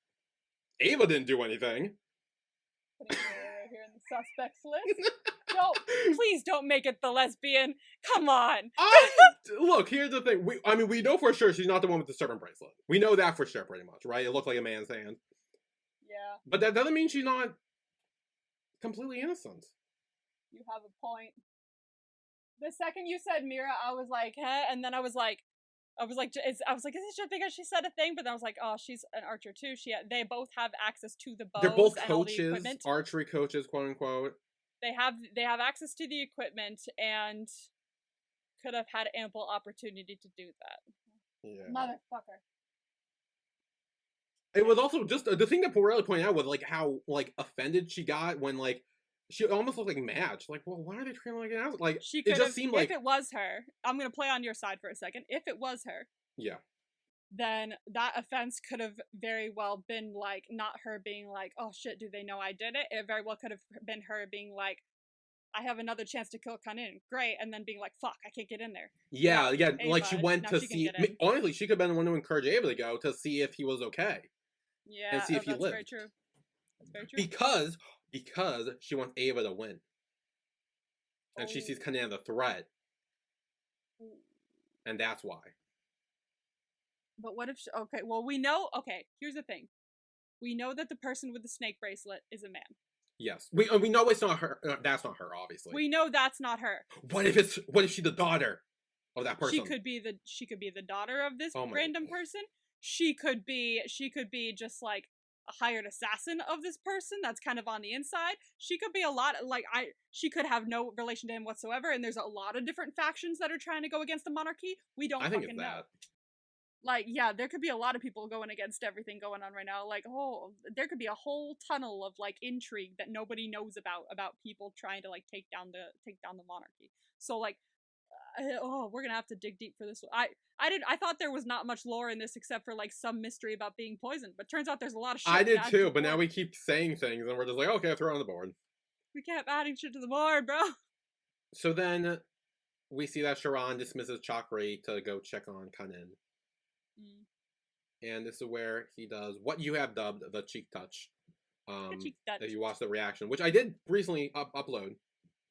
Ava didn't do anything. Putting her here in the suspects list. Please don't make it the lesbian. Come on. Look, here's the thing. We know for sure she's not the one with the serpent bracelet. We know that for sure, pretty much, right? It looked like a man's hand. Yeah. But that doesn't mean she's not completely innocent. You have a point. The second you said Mira, I was like, huh? And then I was like, is it just because she said a thing? But then I was like, oh, she's an archer too. They both have access to the bows. They're both and coaches, archery coaches, quote unquote. They have access to the equipment, and could have had ample opportunity to do that. Yeah. Motherfucker. It was also just the thing that Pirelli pointed out was like how like offended she got when like she almost looked like mad. She's like, well, why are they treating like an asshole? Like it just seemed like if it was her, I'm gonna play on your side for a second. If it was her, yeah, then that offense could have very well been like not her being like, oh shit, do they know I did it? It very well could have been her being like, I have another chance to kill Kanin. Great. And then being like, fuck, I can't get in there. Yeah, yeah. Ava, like she went to see. Honestly, she could have been the one to encourage Ava to go to see if he was okay. Yeah, and see if he that's lived. very true. That's very true. Because she wants Ava to win. And she sees Kanin as a threat. And that's why. But what if okay, well we know, okay, here's the thing. We know that the person with the snake bracelet is a man. Yes. We know it's not her. That's not her, obviously. We know that's not her. What if she's the daughter of that person? She could be the daughter of this random person. She could be just like a hired assassin of this person that's kind of on the inside. She could be a lot like she could have no relation to him whatsoever, and there's a lot of different factions that are trying to go against the monarchy. We don't fucking know. Like, yeah, there could be a lot of people going against everything going on right now. Like, there could be a whole tunnel of like intrigue that nobody knows about people trying to like take down the monarchy. So like, we're gonna have to dig deep for this. I thought there was not much lore in this except for like some mystery about being poisoned, but turns out there's a lot of shit. I did too, but now we keep saying things and we're just like, okay, throw it on the board. We kept adding shit to the board, bro. So then we see that Sharan dismisses Chakri to go check on Kanin. And this is where he does what you have dubbed the cheek touch. If you watch the reaction, which I did recently upload,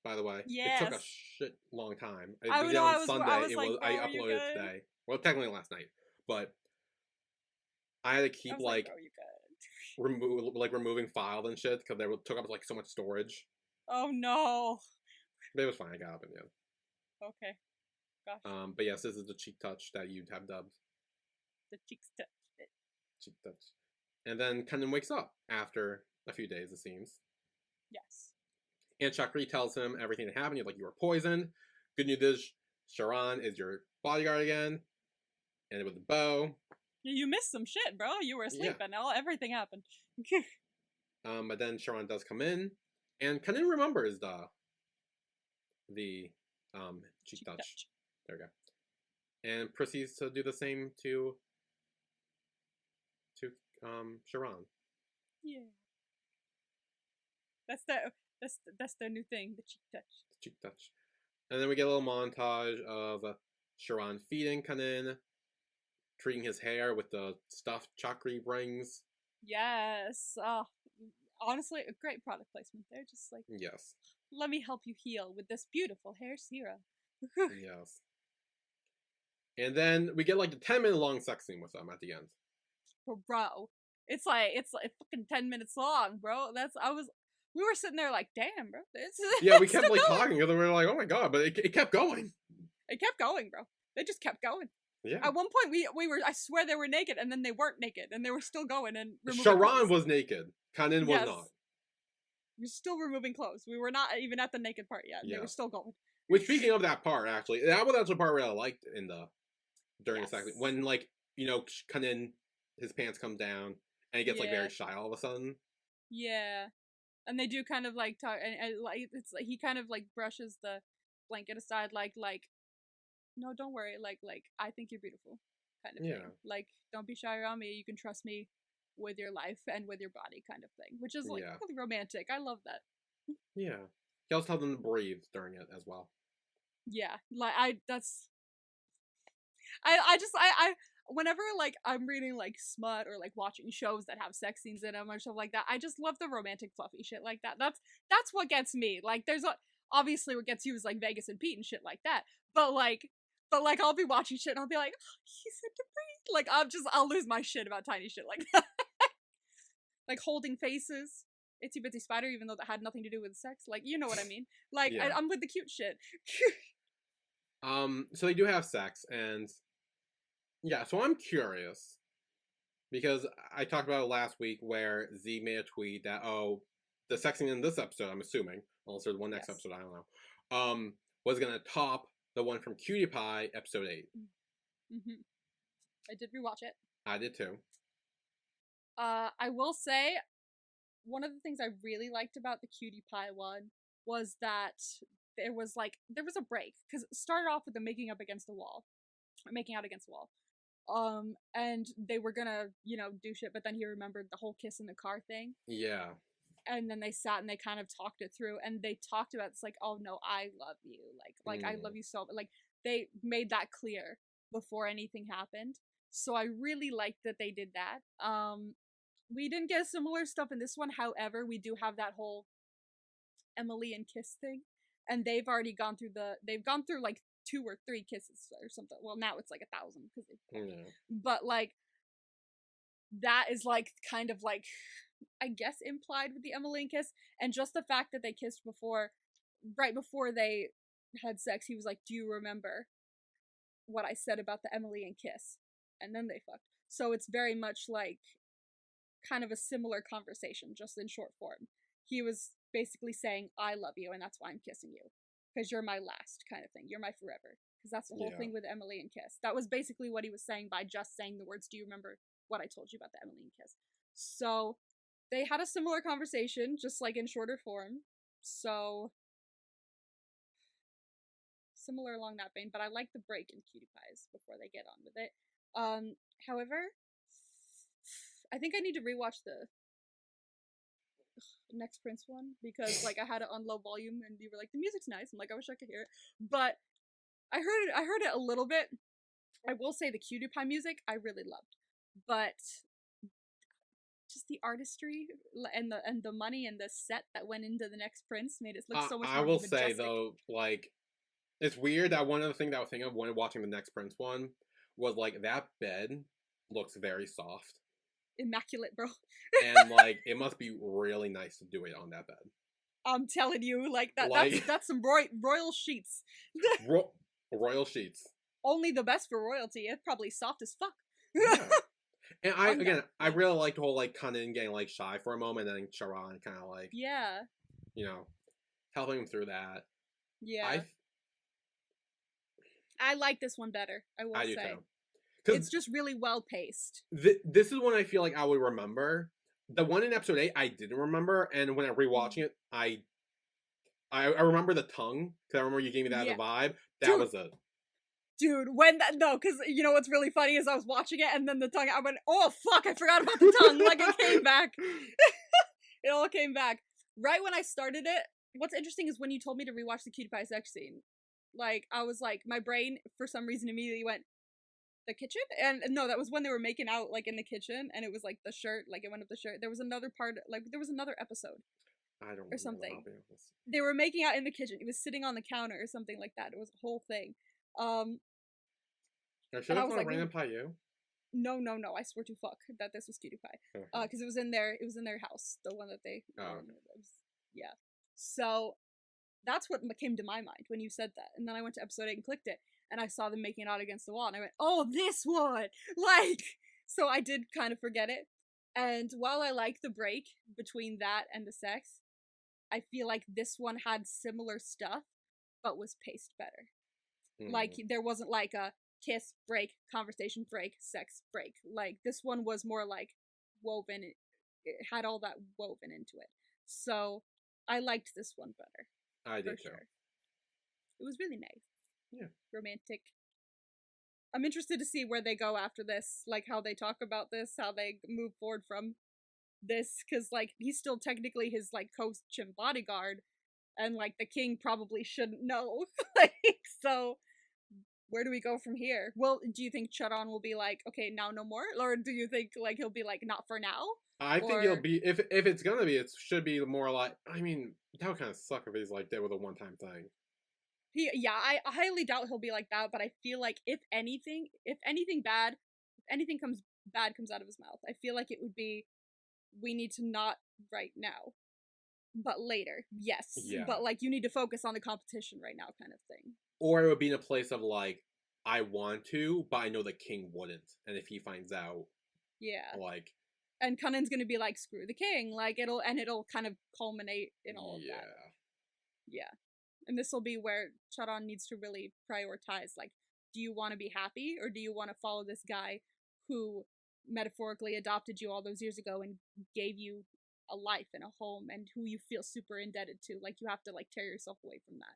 by the way. Yes. It took a shit long time. I uploaded it today. Well, technically last night, but I had to keep removing files and shit because they took up like so much storage. Oh no! But it was fine. I got up in the end. Okay. Gosh. But yes, this is the cheek touch that you have dubbed. The cheek touch. Cheek touch. And then Kanin wakes up after a few days, it seems. Yes. And Chakri tells him everything that happened. He's like, you were poisoned. Good news is, Sharan is your bodyguard again. And with the bow. You missed some shit, bro. You were asleep and everything happened. But then Sharan does come in. And Kanin remembers the cheek touch. There we go. And proceeds to do the same to Sharan. Yeah. That's their new thing, the cheek touch. The cheek touch. And then we get a little montage of Sharan feeding Kanin, treating his hair with the stuff Chakri brings. Yes. Honestly, a great product placement there. Just like, yes. Let me help you heal with this beautiful hair serum. Yes. And then we get like a 10-minute long sex scene with them at the end. Bro, it's like fucking 10 minutes long, bro. We were sitting there like, damn, bro. Yeah, we kept like talking, and we were like, oh my god, but it kept going. It kept going, bro. They just kept going. Yeah. At one point, we were, I swear they were naked, and then they weren't naked, and they were still going and removing Sharan clothes. was naked. Kanin was not. We're still removing clothes. We were not even at the naked part yet. Yeah. They were still going. Which, speaking of that part, actually, that was actually the part where I liked during the sex, when like, you know, Kanin, his pants come down, and he gets like very shy all of a sudden. Yeah. And they do kind of like talk, and like it's like he kind of like brushes the blanket aside, like no, don't worry, like I think you're beautiful, kind of thing. Like, don't be shy around me. You can trust me with your life and with your body, kind of thing. Which is like really romantic. I love that. Yeah. He also tells them to breathe during it as well. Yeah, like whenever like I'm reading like smut or like watching shows that have sex scenes in them or stuff like that, I just love the romantic fluffy shit like that. That's what gets me. Like obviously what gets you is like Vegas and Pete and shit like that. But I'll be watching shit and I'll be like, oh, he said to breathe. Like I'll lose my shit about tiny shit like that. Like holding faces. Itsy Bitsy Spider, even though that had nothing to do with sex. Like, you know what I mean. Like I'm with the cute shit. So they do have sex, and yeah, so I'm curious, because I talked about it last week where Z made a tweet that, the sex scene in this episode, I'm assuming, unless there's one next episode, I don't know, was going to top The one from Cutie Pie, episode 8. Mm-hmm. I did rewatch it. I did too. I will say, one of the things I really liked about the Cutie Pie one was that there was a break, because it started off with them making out against the wall. And they were gonna, do shit, but then he remembered the whole kiss in the car thing. Yeah. And then they sat and they kind of talked it through, and they talked about this, like, oh no, I love you, I love you so, like, they made that clear before anything happened. So I really liked that they did that. We didn't get similar stuff in this one, however, we do have that whole Emily and kiss thing, and they've already gone through like 2 or 3 kisses or something. Well, now it's like 1,000 because but like that is like kind of like, I guess, implied with the Emily and kiss, and just the fact that they kissed right before they had sex, he was like, do you remember what I said about the Emily and kiss? And then they fucked. So it's very much like kind of a similar conversation, just in short form. He was basically saying, I love you, and that's why I'm kissing you, because you're my last kind of thing. You're my forever. Because that's the whole thing with Emily and kiss. That was basically what he was saying by just saying the words, do you remember what I told you about the Emily and kiss? So they had a similar conversation, just like in shorter form. So similar along that vein, but I like the break in Cutie Pies before they get on with it. However, I think I need to rewatch the Next Prince one, because like I had it on low volume and you were like, the music's nice. I'm like, I wish I could hear it. But I heard it a little bit. I will say the Cutie Pie music I really loved. But just the artistry and the money and the set that went into the Next Prince made it look so much more I will majestic. say though, like, it's weird that one of the things that I was thinking of when watching the Next Prince one was like that bed looks very soft. Immaculate, bro. And like it must be really nice to do it on that bed. I'm telling you, like that. That's some royal sheets. Royal sheets. Only the best for royalty. It's probably soft as fuck. Yeah. And I really liked the whole like Kanan getting like shy for a moment, and then Charon kind of like helping him through that. Yeah. I like this one better. I will say. Too. It's just really well paced. This is one I feel like I would remember. The one in episode 8 I didn't remember, and when I'm rewatching it, I remember the tongue, because I remember you gave me that as a vibe. That was it. Dude, because you know what's really funny is I was watching it, and then the tongue, I went, oh fuck, I forgot about the tongue. Like, it came back. It all came back. Right when I started it, what's interesting is when you told me to rewatch the Cutie Pie sex scene, like, I was like, my brain, for some reason, immediately went, the kitchen? And no, that was when they were making out, like, in the kitchen, and it was, like, the shirt, like, it went up the shirt. There was another part, like, there was another episode. I don't or something. They were making out in the kitchen. He was sitting on the counter or something like that. It was a whole thing. Should I was like, Random Pie You? No, I swear to fuck that this was Cutie Pie. Because it was in their house, the one that they yeah. So that's what came to my mind when you said that. And then I went to episode 8 and clicked it, and I saw them making out against the wall, and I went, oh, this one! Like, so I did kind of forget it. And while I like the break between that and the sex, I feel like this one had similar stuff, but was paced better. Like, there wasn't like a kiss, break, conversation, break, sex, break. Like, this one was more like woven. It had all that woven into it. So I liked this one better. I did too. Sure. It was really nice. Yeah. Romantic. I'm interested to see where they go after this, like how they talk about this, how they move forward from this, because like he's still technically his like coach and bodyguard, and like the king probably shouldn't know. Like, so where do we go from here? Well, do you think Charon will be like, okay, now no more, or do you think like he'll be like, not for now? I think it'll be, if it's gonna be, it should be more like, I mean, that would kind of suck if he's like dead with a one-time thing. I highly doubt he'll be like that, but I feel like if anything bad comes out of his mouth, I feel like it would be, we need to not right now, but later, yes. Yeah. But like, you need to focus on the competition right now kind of thing. Or it would be in a place of like, I want to, but I know the king wouldn't, and if he finds out, like, and Cunnin's gonna be like, screw the king, like it'll kind of culminate in all of that. Yeah. And this will be where Charon needs to really prioritize, like, do you want to be happy, or do you want to follow this guy who metaphorically adopted you all those years ago and gave you a life and a home, and who you feel super indebted to? Like, you have to, like, tear yourself away from that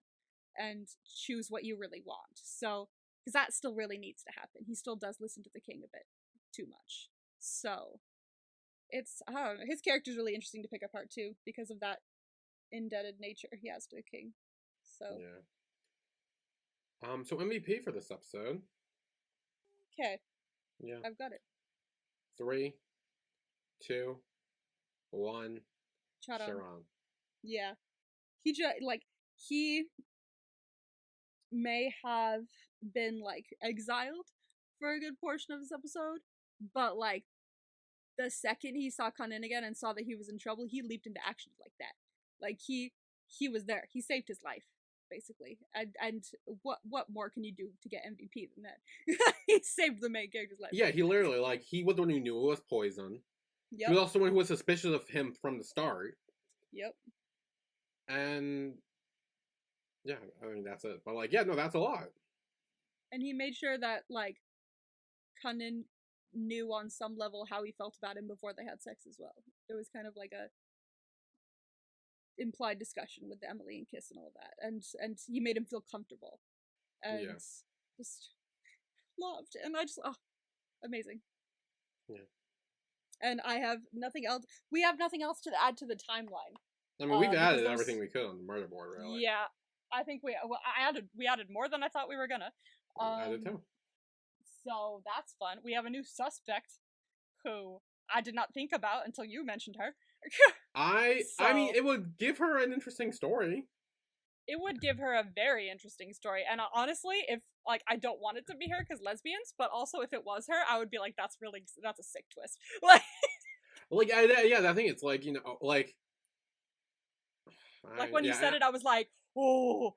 and choose what you really want. So, because that still really needs to happen. He still does listen to the king a bit too much. So, it's, I don't know, his character's really interesting to pick apart too, because of that indebted nature he has to the king. So. Yeah. So MVP for this episode. Okay. Yeah. I've got it. 3, 2, 1. Charon. Yeah. He may have been, like, exiled for a good portion of this episode, but, like, the second he saw Kanin again and saw that he was in trouble, he leaped into action like that. Like, he was there. He saved his life, basically. And what more can you do to get MVP than that? He saved the main character's life. Yeah, he literally, like, he was the one who knew it was poison. Yep. He was also the one who was suspicious of him from the start. Yep. And yeah, I mean, that's it. But, like, yeah, no, that's a lot. And he made sure that, like, Kanin knew on some level how he felt about him before they had sex as well. There was kind of like a implied discussion with the Emily and kiss and all that, and he made him feel comfortable, and just loved. And I just amazing. Yeah. And I have nothing else. We have nothing else to add to the timeline. I mean, we've added everything we could on the murder board, really. Yeah, I think we added more than I thought we were gonna. I did too. So that's fun. We have a new suspect who I did not think about until you mentioned her. I mean, it would give her an interesting story. It would give her a very interesting story. And honestly, if, like, I don't want it to be her because lesbians, but also if it was her, I would be like, that's a sick twist. Like, I think it's like, you know, like when you said it, I was like, oh.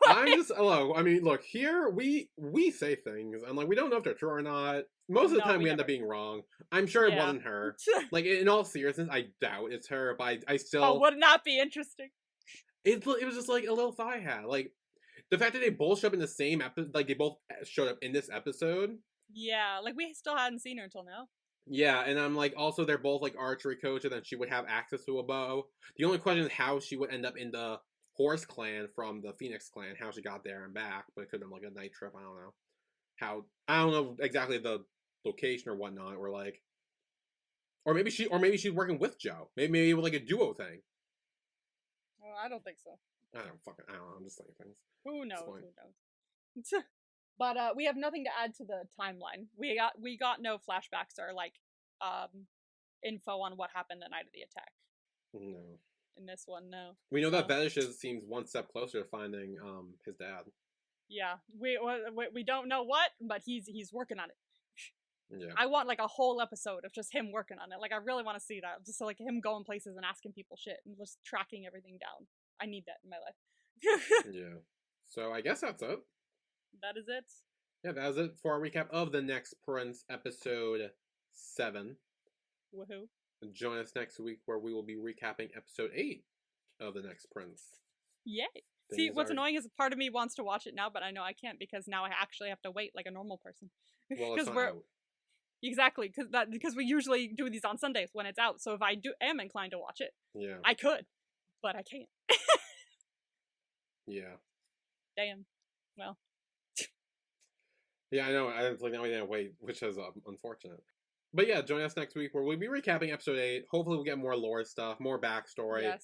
I'm just, hello, I mean, look, here, we say things, and, like, we don't know if they're true or not. Most of the time, we end up being wrong. I'm sure it wasn't her. Like, in all seriousness, I doubt it's her, but I still... Oh, would not be interesting. It was just, like, a little thigh hat. Like, the fact that they both showed up in the same episode, like, they both showed up in this episode. Yeah, like, we still hadn't seen her until now. Yeah, and I'm like, also, they're both, like, archery coaches, and then she would have access to a bow. The only question is how she would end up in the Horse clan from the Phoenix clan, how she got there and back, but it could have been, like, a night trip, I don't know. I don't know exactly the location or whatnot, or, like, or maybe she's working with Joe. Maybe it was, like, a duo thing. Oh, I don't think so. I don't know, I'm just saying things. Who knows? But we have nothing to add to the timeline. We got no flashbacks or, like, info on what happened the night of the attack. No. In this one, no. We know that Vedish's seems one step closer to finding his dad. Yeah, we don't know what, but he's working on it. Yeah. I want, like, a whole episode of just him working on it. Like, I really want to see that. Just like him going places and asking people shit and just tracking everything down. I need that in my life. Yeah. So I guess that's it. That is it. Yeah, that is it for our recap of The Next Prince, episode 7. Woohoo. Join us next week where we will be recapping episode 8 of The Next Prince. Yay. See, what's annoying is part of me wants to watch it now, but I know I can't because now I actually have to wait like a normal person. Well, it's not out. Exactly, because we usually do these on Sundays when it's out, so if I am inclined to watch it, yeah, I could, but I can't. Yeah. Damn. Well. Yeah, I know. I was like, now we didn't wait, which is unfortunate. But yeah, join us next week where we'll be recapping episode 8. Hopefully we'll get more lore stuff, more backstory,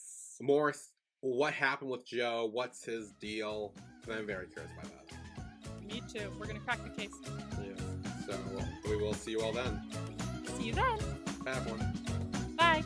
more what happened with Joe, what's his deal. And I'm very curious about that. Me too. We're going to crack the case. Yeah. So we will see you all then. See you then. Have one. Bye.